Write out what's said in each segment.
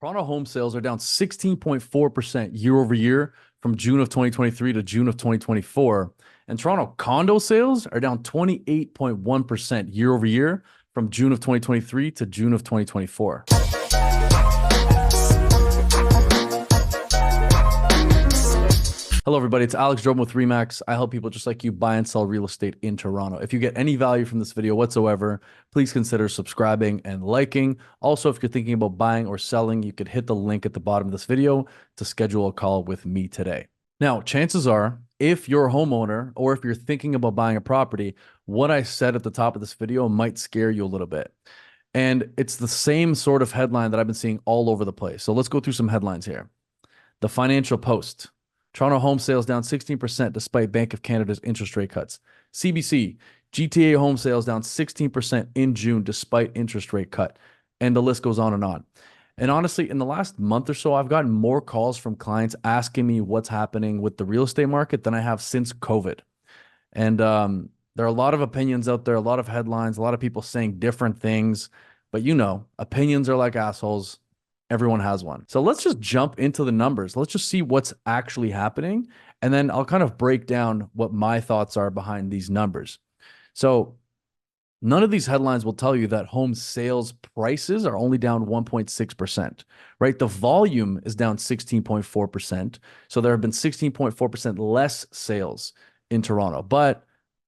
Toronto home sales are down 16.4% year over year from June of 2023 to June of 2024. And Toronto condo sales are down 28.1% year over year from June of 2023 to June of 2024. Hello, everybody. It's Alex Droban with Remax. I help people just like you buy and sell real estate in Toronto. If you get any value from this video whatsoever, please consider subscribing and liking. Also, if you're thinking about buying or selling, you could hit the link at the bottom of this video to schedule a call with me today. Now, chances are, if you're a homeowner or if you're thinking about buying a property, what I said at the top of this video might scare you a little bit. And it's the same sort of headline that I've been seeing all over the place. So let's go through some headlines here. The Financial Post. Toronto home sales down 16% despite Bank of Canada's interest rate cuts. CBC, GTA home sales down 16% in June despite interest rate cut. And the list goes on and on. And honestly, in the last month or so, I've gotten more calls from clients asking me what's happening with the real estate market than I have since COVID. And there are a lot of opinions out there, a lot of headlines, a lot of people saying different things. But you know, opinions are like assholes. Everyone has one. So let's just jump into the numbers. Let's just see what's actually happening. And then I'll kind of break down what my thoughts are behind these numbers. So none of these headlines will tell you that home sales prices are only down 1.6%, right? The volume is down 16.4%. So there have been 16.4% less sales in Toronto, but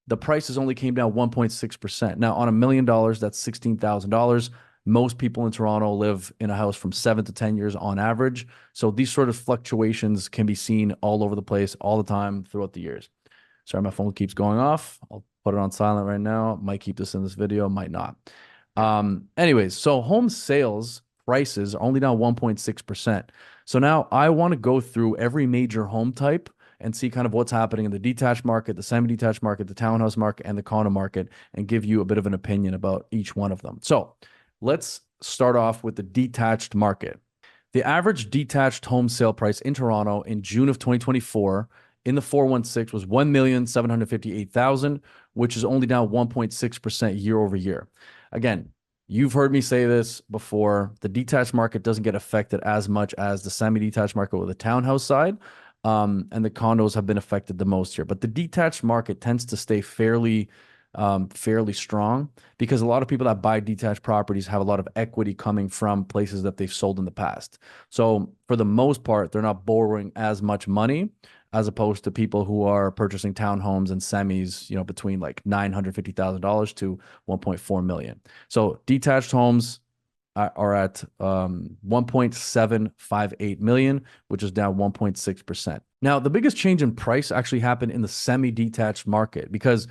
the prices only came down 1.6%. Now on $1 million, that's $16,000. Most people in Toronto live in a house from 7 to 10 years on average. So these sort of fluctuations can be seen all over the place, all the time throughout the years. Sorry, my phone keeps going off. I'll put it on silent right now. Might keep this in this video, might not. Anyways, so home sales prices are only down 1.6%. So now I want to go through every major home type and see kind of what's happening in the detached market, the semi-detached market, the townhouse market, and the condo market, and give you a bit of an opinion about each one of them. So let's start off with the detached market. The average detached home sale price in Toronto in June of 2024 in the 416 was $1,758,000, which is only down 1.6% year over year. Again, you've heard me say this before. The detached market doesn't get affected as much as the semi-detached market or the townhouse side. And the condos have been affected the most here. But the detached market tends to stay fairly strong because a lot of people that buy detached properties have a lot of equity coming from places that they've sold in the past. So for the most part, they're not borrowing as much money as opposed to people who are purchasing townhomes and semis, you know, between like $950,000 to 1.4 million. So detached homes are at 1.758 million, which is down 1.6%. Now, the biggest change in price actually happened in the semi-detached market because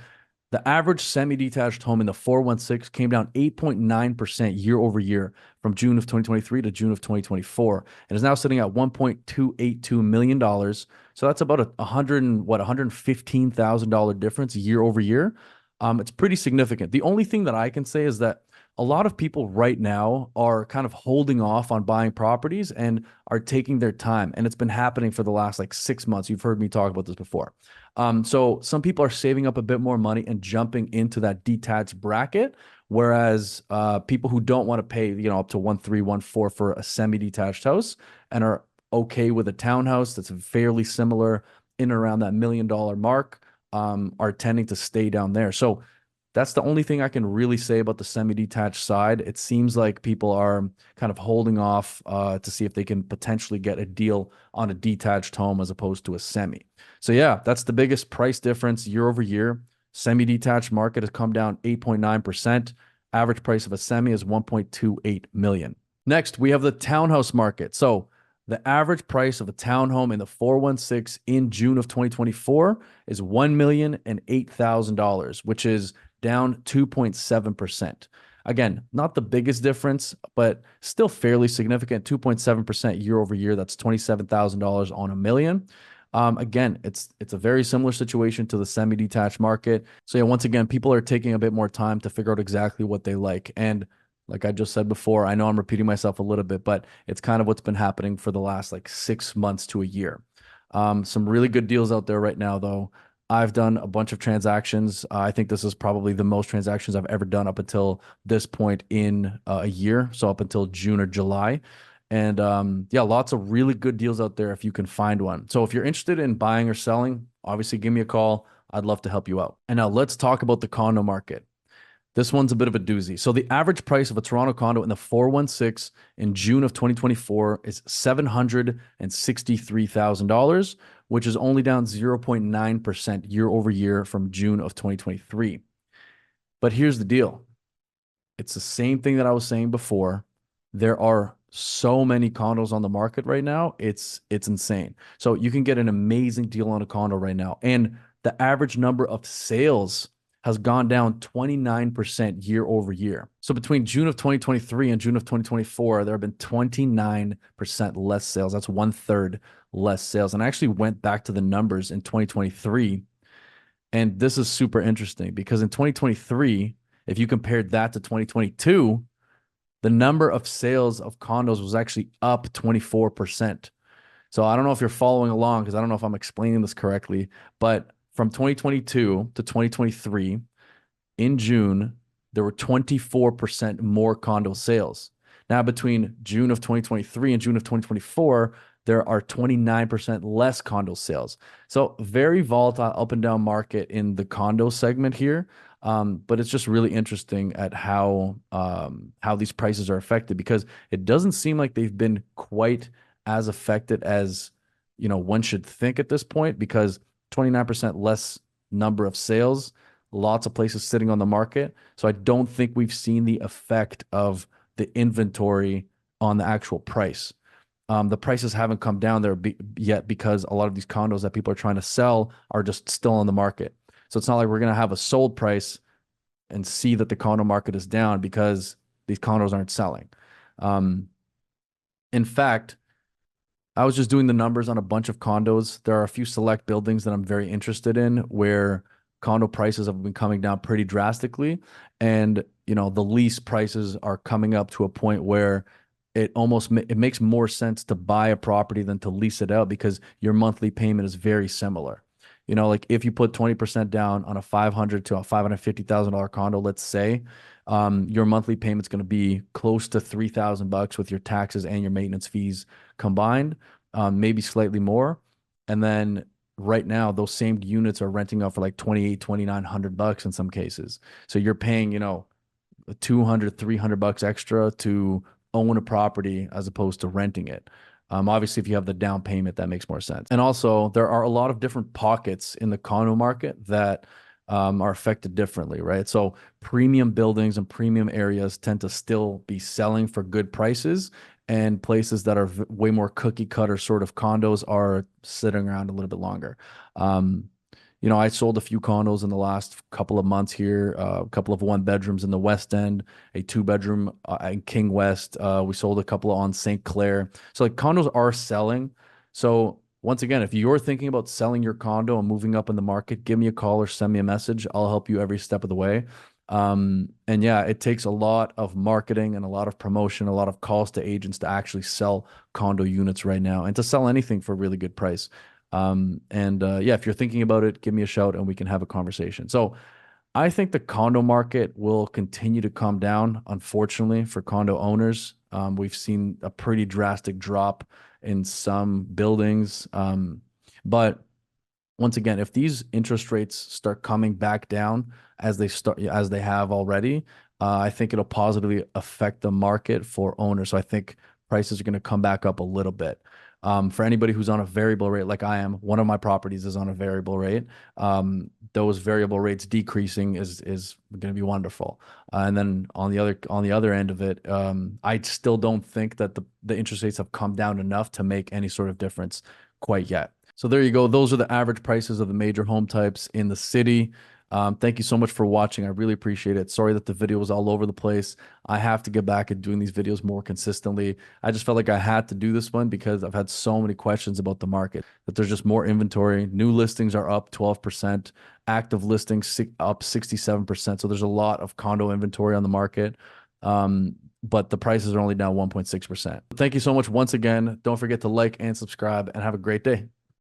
the average semi-detached home in the 416 came down 8.9% year over year from June of 2023 to June of 2024, and is now sitting at $1.282 million. So that's about $115,000 difference year over year. It's pretty significant. The only thing that I can say is that a lot of people right now are kind of holding off on buying properties and are taking their time. And it's been happening for the last like 6 months. You've heard me talk about this before. So some people are saving up a bit more money and jumping into that detached bracket, whereas people who don't want to pay, you know, up to 1.3, 1.4 for a semi-detached house and are okay with a townhouse that's fairly similar in and around that $1 million mark, are tending to stay down there. So that's the only thing I can really say about the semi-detached side. It seems like people are kind of holding off to see if they can potentially get a deal on a detached home as opposed to a semi. So yeah, that's the biggest price difference year over year. Semi-detached market has come down 8.9%. Average price of a semi is 1.28 million. Next, we have the townhouse market. So the average price of a townhome in the 416 in June of 2024 is $1,008,000, which is down 2.7%. Again, not the biggest difference, but still fairly significant. 2.7% year over year. That's $27,000 on a million. Again, it's a very similar situation to the semi-detached market. So yeah, once again, people are taking a bit more time to figure out exactly what they like. And like I just said before, I know I'm repeating myself a little bit, but it's kind of what's been happening for the last like 6 months to a year. Some really good deals out there right now, though. I've done a bunch of transactions. I think this is probably the most transactions I've ever done up until this point in a year. So up until June or July. And yeah, lots of really good deals out there if you can find one. So if you're interested in buying or selling, obviously give me a call. I'd love to help you out. And now let's talk about the condo market. This one's a bit of a doozy. So the average price of a Toronto condo in the 416 in June of 2024 is $763,000, which is only down 0.9% year over year from June of 2023. But here's the deal. It's the same thing that I was saying before. There are so many condos on the market right now. It's insane. So you can get an amazing deal on a condo right now. And the average number of sales has gone down 29% year over year. So between June of 2023 and June of 2024, there have been 29% less sales. That's 1/3 less sales. And I actually went back to the numbers in 2023. And this is super interesting because in 2023, if you compared that to 2022, the number of sales of condos was actually up 24%. So I don't know if you're following along because I don't know if I'm explaining this correctly, but from 2022 to 2023, in June, there were 24% more condo sales. Now, between June of 2023 and June of 2024, there are 29% less condo sales. So very volatile up and down market in the condo segment here. But it's just really interesting at how these prices are affected because it doesn't seem like they've been quite as affected as one should think at this point because 29% less number of sales, lots of places sitting on the market. So I don't think we've seen the effect of the inventory on the actual price. The prices haven't come down there yet because a lot of these condos that people are trying to sell are just still on the market. So it's not like we're going to have a sold price and see that the condo market is down because these condos aren't selling. In fact, I was just doing the numbers on a bunch of condos. There are a few select buildings that I'm very interested in where condo prices have been coming down pretty drastically. And, the lease prices are coming up to a point where it makes more sense to buy a property than to lease it out because your monthly payment is very similar. Like if you put 20% down on a $500,000 to a $550,000 condo, let's say, your monthly payment's going to be close to $3,000 with your taxes and your maintenance fees combined, maybe slightly more. And then right now, those same units are renting out for like $2,900 in some cases. So you're paying, $200, $300 extra to own a property as opposed to renting it. Obviously, if you have the down payment, that makes more sense. And also, there are a lot of different pockets in the condo market that are affected differently, right? So premium buildings and premium areas tend to still be selling for good prices, and places that are way more cookie cutter sort of condos are sitting around a little bit longer. I sold a few condos in the last couple of months here, a couple of one bedrooms in the West End, a two bedroom in King West. We sold a couple on St. Clair. So like condos are selling. So once again, if you're thinking about selling your condo and moving up in the market, give me a call or send me a message. I'll help you every step of the way. And yeah, it takes a lot of marketing and a lot of promotion, a lot of calls to agents to actually sell condo units right now and to sell anything for a really good price. Yeah, if you're thinking about it, give me a shout and we can have a conversation. So I think the condo market will continue to come down, unfortunately, for condo owners. We've seen a pretty drastic drop in some buildings. But once again, if these interest rates start coming back down as they have already, I think it'll positively affect the market for owners. So I think prices are going to come back up a little bit. For anybody who's on a variable rate, like I am, one of my properties is on a variable rate. Those variable rates decreasing is going to be wonderful. And then on the other end of it, I still don't think that the interest rates have come down enough to make any sort of difference quite yet. So there you go. Those are the average prices of the major home types in the city. Thank you so much for watching. I really appreciate it. Sorry that the video was all over the place. I have to get back at doing these videos more consistently. I just felt like I had to do this one because I've had so many questions about the market, that there's just more inventory. New listings are up 12%, active listings up 67%. So there's a lot of condo inventory on the market. But the prices are only down 1.6%. Thank you so much once again. Don't forget to like and subscribe and have a great day.